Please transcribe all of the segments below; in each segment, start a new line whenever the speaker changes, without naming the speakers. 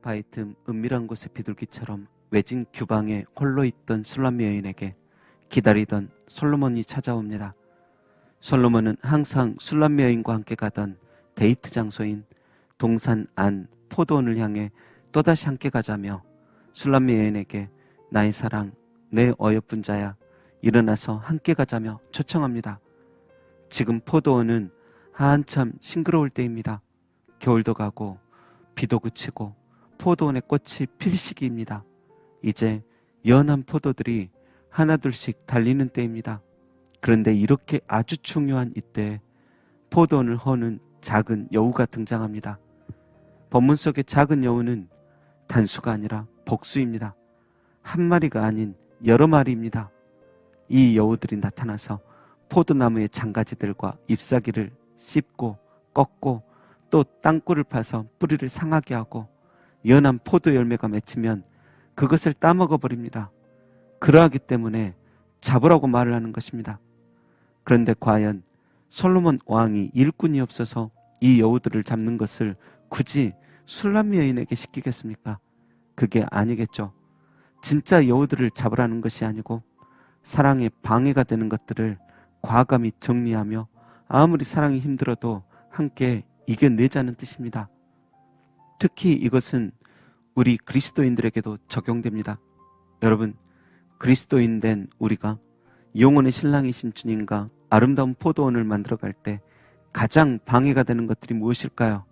바위 틈 은밀한 곳의 비둘기처럼 외진 규방에 홀로 있던 술람미 여인에게 기다리던 솔로몬이 찾아옵니다. 솔로몬은 항상 술람미 여인과 함께 가던 데이트 장소인 동산 안 포도원을 향해 또다시 함께 가자며 술람미 여인에게 나의 사랑, 내 어여쁜 자야, 일어나서 함께 가자며 초청합니다. 지금 포도원은 한참 싱그러울 때입니다. 겨울도 가고 비도 그치고 포도원의 꽃이 필 시기입니다. 이제 연한 포도들이 하나둘씩 달리는 때입니다. 그런데 이렇게 아주 중요한 이때 포도원을 허는 작은 여우가 등장합니다. 본문 속의 작은 여우는 단수가 아니라 복수입니다. 한 마리가 아닌 여러 마리입니다. 이 여우들이 나타나서 포도나무의 장가지들과 잎사귀를 씹고 꺾고 또 땅굴을 파서 뿌리를 상하게 하고 연한 포도 열매가 맺히면 그것을 따먹어 버립니다. 그러하기 때문에 잡으라고 말을 하는 것입니다. 그런데 과연 솔로몬 왕이 일꾼이 없어서 이 여우들을 잡는 것을 굳이 술람미 여인에게 시키겠습니까? 그게 아니겠죠. 진짜 여우들을 잡으라는 것이 아니고 사랑에 방해가 되는 것들을 과감히 정리하며 아무리 사랑이 힘들어도 함께 이겨내자는 뜻입니다. 특히 이것은 우리 그리스도인들에게도 적용됩니다. 여러분, 그리스도인 된 우리가 영혼의 신랑이신 주님과 아름다운 포도원을 만들어갈 때 가장 방해가 되는 것들이 무엇일까요?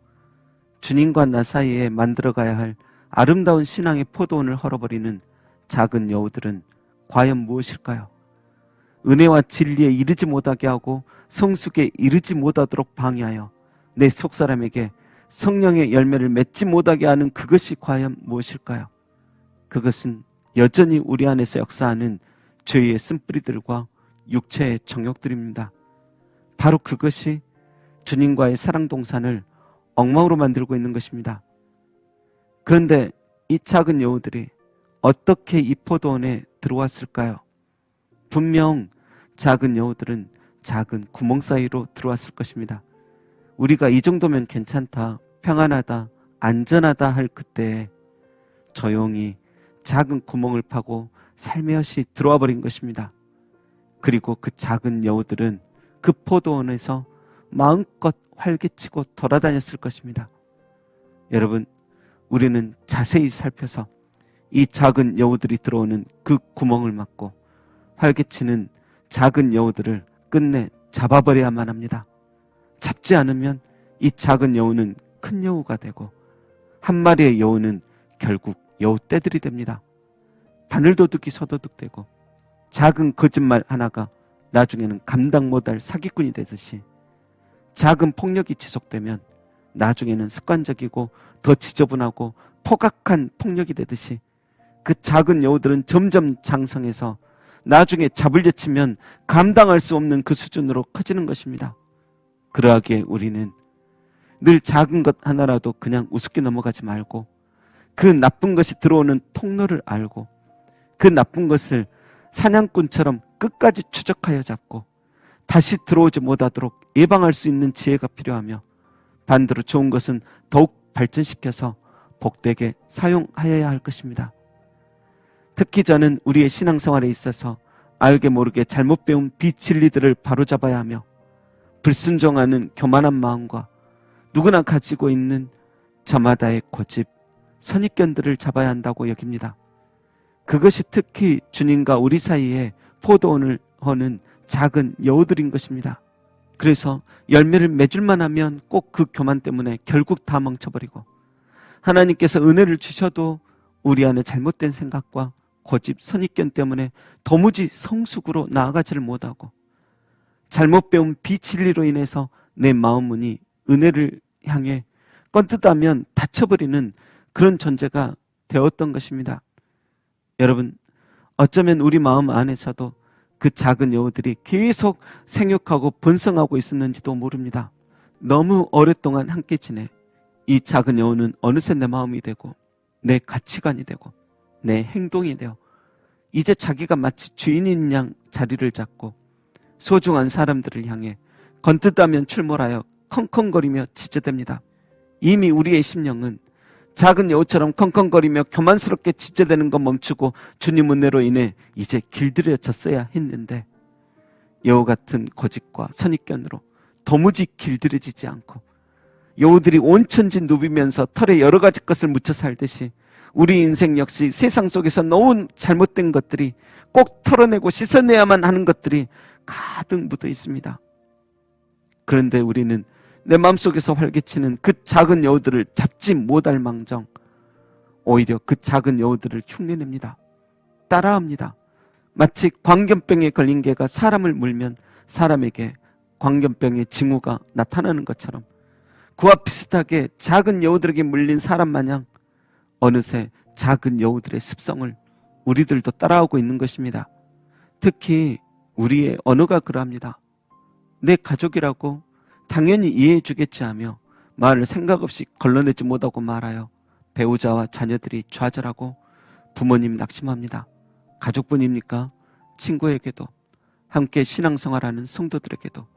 주님과 나 사이에 만들어가야 할 아름다운 신앙의 포도원을 헐어버리는 작은 여우들은 과연 무엇일까요? 은혜와 진리에 이르지 못하게 하고 성숙에 이르지 못하도록 방해하여 내 속사람에게 성령의 열매를 맺지 못하게 하는 그것이 과연 무엇일까요? 그것은 여전히 우리 안에서 역사하는 죄의 쓴뿌리들과 육체의 정욕들입니다. 바로 그것이 주님과의 사랑 동산을 엉망으로 만들고 있는 것입니다. 그런데 이 작은 여우들이 어떻게 이 포도원에 들어왔을까요? 분명 작은 여우들은 작은 구멍 사이로 들어왔을 것입니다. 우리가 이 정도면 괜찮다, 평안하다, 안전하다 할 그때에 조용히 작은 구멍을 파고 살며시 들어와 버린 것입니다. 그리고 그 작은 여우들은 그 포도원에서 마음껏 활개치고 돌아다녔을 것입니다. 여러분, 우리는 자세히 살펴서 이 작은 여우들이 들어오는 그 구멍을 막고 활개치는 작은 여우들을 끝내 잡아버려야만 합니다. 잡지 않으면 이 작은 여우는 큰 여우가 되고 한 마리의 여우는 결국 여우 떼들이 됩니다. 바늘도둑이 서도둑되고 작은 거짓말 하나가 나중에는 감당 못할 사기꾼이 되듯이 작은 폭력이 지속되면 나중에는 습관적이고 더 지저분하고 포악한 폭력이 되듯이 그 작은 여우들은 점점 장성해서 나중에 잡으려 치면 감당할 수 없는 그 수준으로 커지는 것입니다. 그러하기에 우리는 늘 작은 것 하나라도 그냥 우습게 넘어가지 말고 그 나쁜 것이 들어오는 통로를 알고 그 나쁜 것을 사냥꾼처럼 끝까지 추적하여 잡고 다시 들어오지 못하도록 예방할 수 있는 지혜가 필요하며 반대로 좋은 것은 더욱 발전시켜서 복되게 사용하여야 할 것입니다. 특히 저는 우리의 신앙생활에 있어서 알게 모르게 잘못 배운 비진리들을 바로잡아야 하며 불순종하는 교만한 마음과 누구나 가지고 있는 저마다의 고집, 선입견들을 잡아야 한다고 여깁니다. 그것이 특히 주님과 우리 사이에 포도원을 허는 작은 여우들인 것입니다. 그래서 열매를 맺을만 하면 꼭 그 교만 때문에 결국 다 멈춰버리고 하나님께서 은혜를 주셔도 우리 안에 잘못된 생각과 고집, 선입견 때문에 도무지 성숙으로 나아가지를 못하고 잘못 배운 비진리로 인해서 내 마음 문이 은혜를 향해 껐듯하면 닫혀버리는 그런 존재가 되었던 것입니다. 여러분, 어쩌면 우리 마음 안에서도 그 작은 여우들이 계속 생육하고 번성하고 있었는지도 모릅니다. 너무 오랫동안 함께 지내 이 작은 여우는 어느새 내 마음이 되고 내 가치관이 되고 내 행동이 되어 이제 자기가 마치 주인인 양 자리를 잡고 소중한 사람들을 향해 건뜯다면 출몰하여 컹컹거리며 지저댑니다. 이미 우리의 심령은 작은 여우처럼 컹컹거리며 교만스럽게 지체되는 것 멈추고 주님 은혜로 인해 이제 길들여졌어야 했는데 여우 같은 고집과 선입견으로 도무지 길들여지지 않고 여우들이 온천지 누비면서 털에 여러 가지 것을 묻혀 살듯이 우리 인생 역시 세상 속에서 너무 잘못된 것들이 꼭 털어내고 씻어내야만 하는 것들이 가득 묻어 있습니다. 그런데 우리는 내 마음속에서 활개치는 그 작은 여우들을 잡지 못할 망정 오히려 그 작은 여우들을 흉내냅니다. 따라합니다. 마치 광견병에 걸린 개가 사람을 물면 사람에게 광견병의 징후가 나타나는 것처럼 그와 비슷하게 작은 여우들에게 물린 사람 마냥 어느새 작은 여우들의 습성을 우리들도 따라오고 있는 것입니다. 특히 우리의 언어가 그러합니다. 내 가족이라고 당연히 이해해 주겠지 하며 말을 생각 없이 걸러내지 못하고 말하여 배우자와 자녀들이 좌절하고 부모님 낙심합니다. 가족뿐입니까? 친구에게도 함께 신앙생활하는 성도들에게도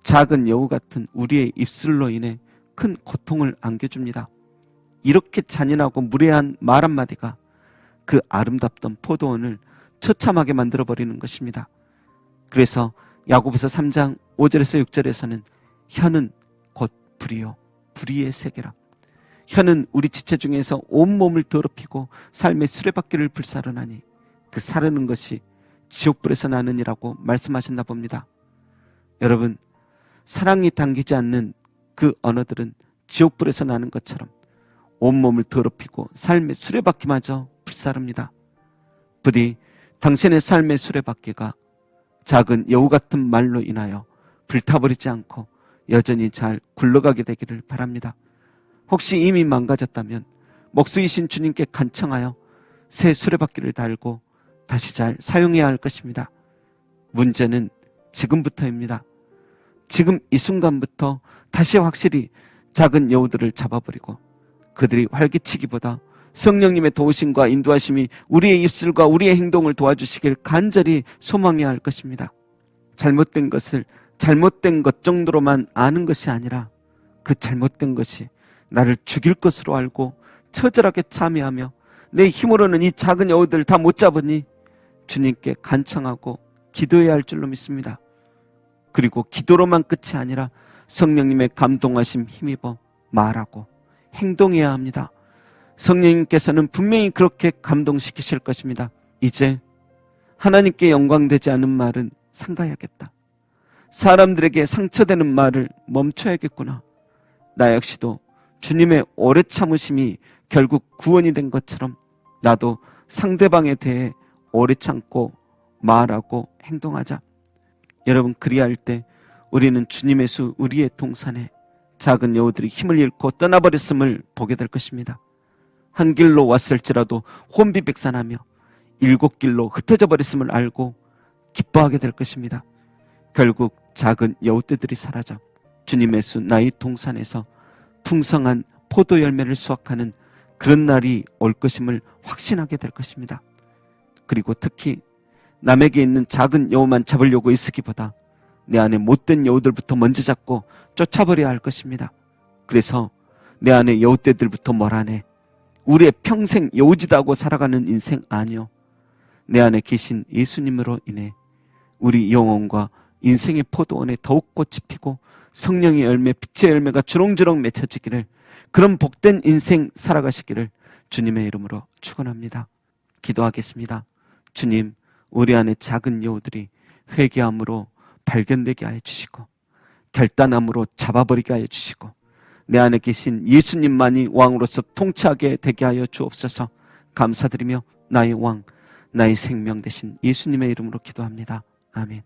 작은 여우 같은 우리의 입술로 인해 큰 고통을 안겨줍니다. 이렇게 잔인하고 무례한 말 한마디가 그 아름답던 포도원을 처참하게 만들어버리는 것입니다. 그래서 야고보서 3장 5절에서 6절에서는 혀는 곧 불이요 불의의 세계라. 혀는 우리 지체 중에서 온몸을 더럽히고 삶의 수레바퀴를 불사르나니 그 사르는 것이 지옥불에서 나느니라고 말씀하셨나 봅니다. 여러분, 사랑이 당기지 않는 그 언어들은 지옥불에서 나는 것처럼 온몸을 더럽히고 삶의 수레바퀴마저 불사릅니다. 부디 당신의 삶의 수레바퀴가 작은 여우 같은 말로 인하여 불타버리지 않고 여전히 잘 굴러가게 되기를 바랍니다. 혹시 이미 망가졌다면 목수이신 주님께 간청하여 새 수레바퀴를 달고 다시 잘 사용해야 할 것입니다. 문제는 지금부터입니다. 지금 이 순간부터 다시 확실히 작은 여우들을 잡아버리고 그들이 활기치기보다 성령님의 도우심과 인도하심이 우리의 입술과 우리의 행동을 도와주시길 간절히 소망해야 할 것입니다. 잘못된 것을 잘못된 것 정도로만 아는 것이 아니라 그 잘못된 것이 나를 죽일 것으로 알고 처절하게 참여하며 내 힘으로는 이 작은 여우들 다 못 잡으니 주님께 간청하고 기도해야 할 줄로 믿습니다. 그리고 기도로만 끝이 아니라 성령님의 감동하심 힘입어 말하고 행동해야 합니다. 성령님께서는 분명히 그렇게 감동시키실 것입니다. 이제 하나님께 영광되지 않은 말은 삼가야겠다. 사람들에게 상처되는 말을 멈춰야겠구나. 나 역시도 주님의 오래 참으심이 결국 구원이 된 것처럼 나도 상대방에 대해 오래 참고 말하고 행동하자. 여러분, 그리할 때 우리는 주님의 수 우리의 동산에 작은 여우들이 힘을 잃고 떠나버렸음을 보게 될 것입니다. 한 길로 왔을지라도 혼비백산하며 7길로 흩어져 버렸음을 알고 기뻐하게 될 것입니다. 결국 작은 여우떼들이 사라져 주님의 수 나의 동산에서 풍성한 포도 열매를 수확하는 그런 날이 올 것임을 확신하게 될 것입니다. 그리고 특히 남에게 있는 작은 여우만 잡으려고 애쓰기보다 내 안에 못된 여우들부터 먼저 잡고 쫓아버려야 할 것입니다. 그래서 내 안에 여우떼들부터 몰아내 우리의 평생 여우짓하고 살아가는 인생 아니요, 내 안에 계신 예수님으로 인해 우리 영혼과 인생의 포도원에 더욱 꽃이 피고 성령의 열매, 빛의 열매가 주렁주렁 맺혀지기를, 그런 복된 인생 살아가시기를 주님의 이름으로 축원합니다. 기도하겠습니다. 주님, 우리 안에 작은 여우들이 회개함으로 발견되게 하여 주시고 결단함으로 잡아버리게 하여 주시고 내 안에 계신 예수님만이 왕으로서 통치하게 되게 하여 주옵소서. 감사드리며 나의 왕, 나의 생명 되신 예수님의 이름으로 기도합니다. 아멘.